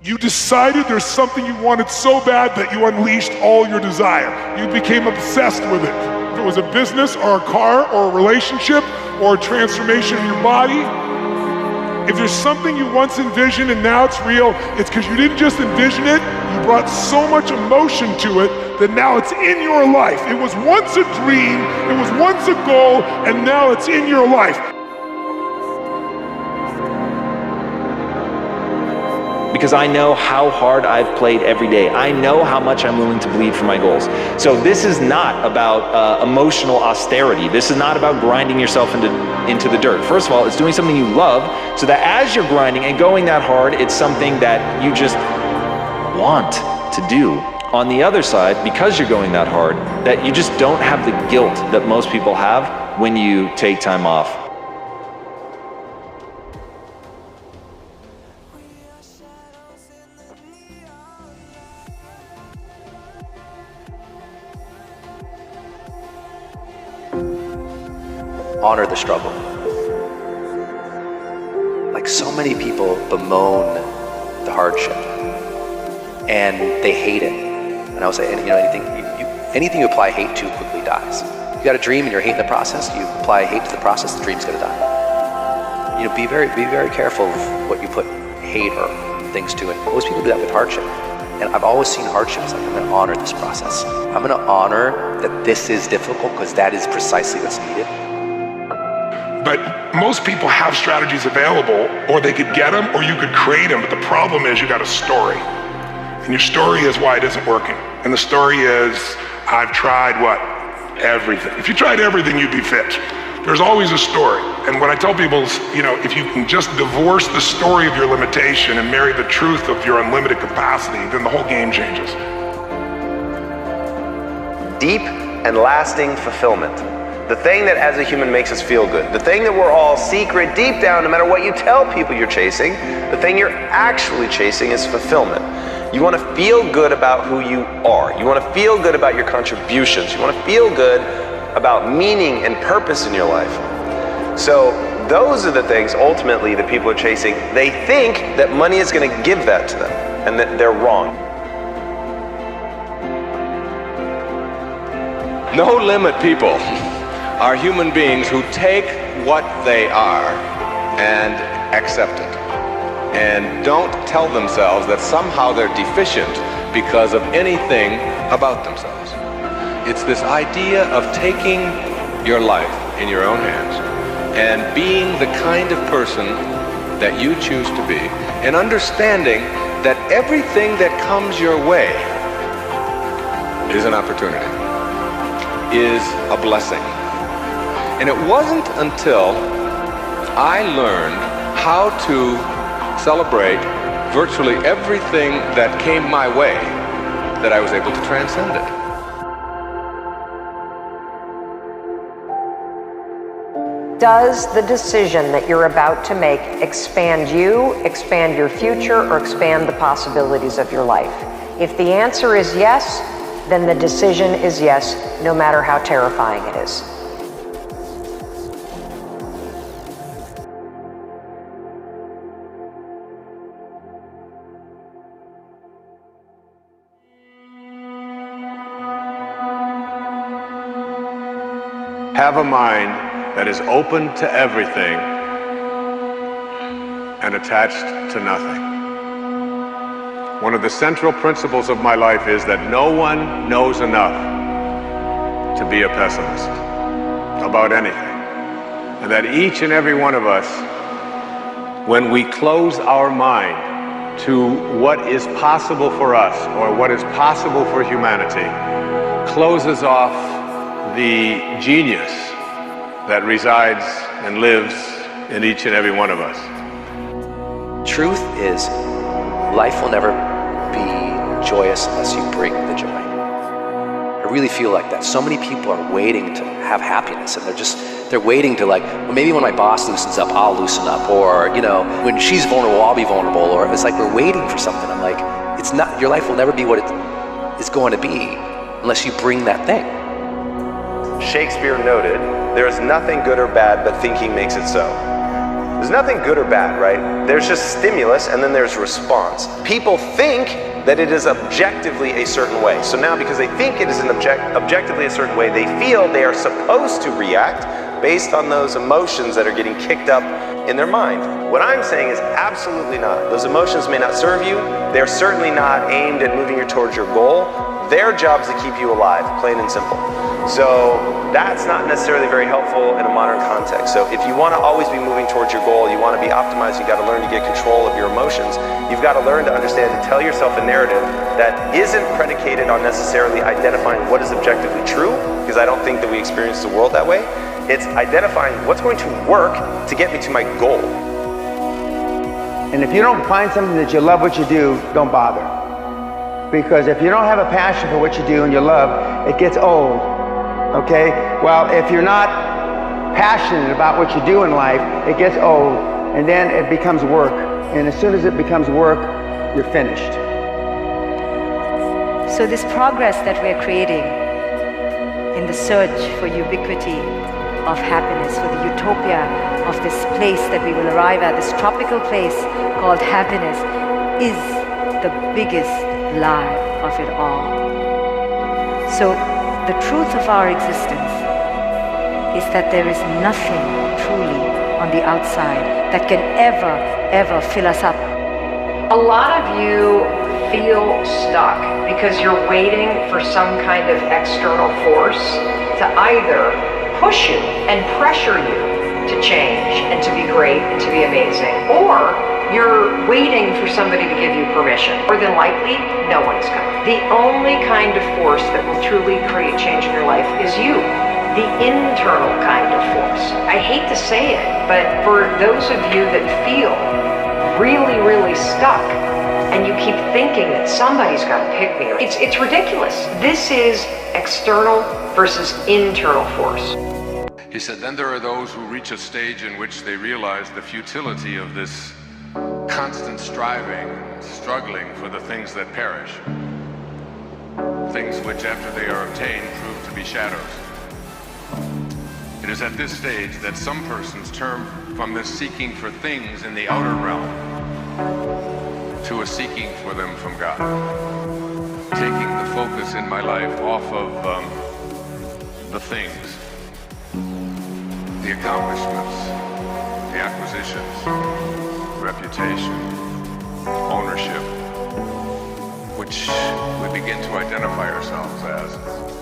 You decided there's something you wanted so bad that you unleashed all your desire. You became obsessed with it. If it was a business or a car or a relationship or a transformation of your body, if there's something you once envisioned and now it's real, it's because you didn't just envision it, you brought so much emotion to it that now it's in your life. It was once a dream, it was once a goal, and now it's in your life. Because I know how hard I've played every day. I know how much I'm willing to bleed for my goals. So this is not about emotional austerity. This is not about grinding yourself into the dirt. First of all, it's doing something you love so that as you're grinding and going that hard, it's something that you just want to do. On the other side, because you're going that hard, that you just don't have the guilt that most people have when you take time off. Honor the struggle. Like so many people bemoan the hardship and they hate it. And I would say, anything you apply hate to quickly dies. You got a dream and you're hating the process, you apply hate to the process, the dream's gonna die. Be very careful of what you put hate or things to, and most people do that with hardship. And I've always seen hardship as like, I'm gonna honor this process. I'm gonna honor that this is difficult because that is precisely what's needed. But most people have strategies available, or they could get them, or you could create them. But the problem is you got a story. And your story is why it isn't working. And the story is, I've tried what? Everything. If you tried everything, you'd be fit. There's always a story. And what I tell people is, if you can just divorce the story of your limitation and marry the truth of your unlimited capacity, then the whole game changes. Deep and lasting fulfillment. The thing that as a human makes us feel good. The thing that we're all secret deep down, no matter what you tell people you're chasing, the thing you're actually chasing is fulfillment. You want to feel good about who you are. You want to feel good about your contributions. You want to feel good about meaning and purpose in your life. So those are the things ultimately that people are chasing. They think that money is going to give that to them, and that they're wrong. No limit people are human beings who take what they are and accept it, and don't tell themselves that somehow they're deficient because of anything about themselves. It's this idea of taking your life in your own hands and being the kind of person that you choose to be, and understanding that everything that comes your way is an opportunity, is a blessing. And it wasn't until I learned how to celebrate virtually everything that came my way that I was able to transcend it. Does the decision that you're about to make expand you, expand your future, or expand the possibilities of your life? If the answer is yes, then the decision is yes, no matter how terrifying it is. Have a mind that is open to everything and attached to nothing. One of the central principles of my life is that no one knows enough to be a pessimist about anything. And that each and every one of us, when we close our mind to what is possible for us or what is possible for humanity, closes off the genius that resides and lives in each and every one of us. Truth is, life will never be joyous unless you bring the joy. I really feel like that. So many people are waiting to have happiness, and they're waiting to well, maybe when my boss loosens up, I'll loosen up, or when she's vulnerable, I'll be vulnerable, or it's like we're waiting for something. I'm like, it's not, your life will never be what it is going to be unless you bring that thing. Shakespeare noted, there is nothing good or bad, but thinking makes it so. There's nothing good or bad, right? There's just stimulus and then there's response. People think that it is objectively a certain way. So now because they think it is objectively a certain way, they feel they are supposed to react based on those emotions that are getting kicked up in their mind. What I'm saying is absolutely not. Those emotions may not serve you. They're certainly not aimed at moving you towards your goal. Their job is to keep you alive, plain and simple. So that's not necessarily very helpful in a modern context. So if you want to always be moving towards your goal, you want to be optimized, you've got to learn to get control of your emotions. You've got to learn to understand and tell yourself a narrative that isn't predicated on necessarily identifying what is objectively true, because I don't think that we experience the world that way. It's identifying what's going to work to get me to my goal. And if you don't find something that you love what you do, don't bother. Because if you don't have a passion for what you do and you love, it gets old. Okay? Well, if you're not passionate about what you do in life, it gets old, and then it becomes work. And as soon as it becomes work, you're finished. So this progress that we're creating in the search for ubiquity of happiness, for the utopia of this place that we will arrive at, this tropical place called happiness, is the biggest lie of it all. So the truth of our existence is that there is nothing truly on the outside that can ever fill us up. A lot of you feel stuck because you're waiting for some kind of external force to either push you and pressure you to change and to be great and to be amazing, or you're waiting for somebody to give you permission. More than likely, no one is coming. The only kind of force that will truly create change in your life is you. The internal kind of force. I hate to say it, but for those of you that feel really stuck and you keep thinking that somebody's got to pick me, it's ridiculous. This is external versus internal force. He said, then there are those who reach a stage in which they realize the futility of this constant striving, struggling for the things that perish. Things which after they are obtained prove to be shadows. It is at this stage that some persons turn from this seeking for things in the outer realm to a seeking for them from God. Taking the focus in my life off of the things, the accomplishments, the acquisitions, reputation, ownership, which we begin to identify ourselves as.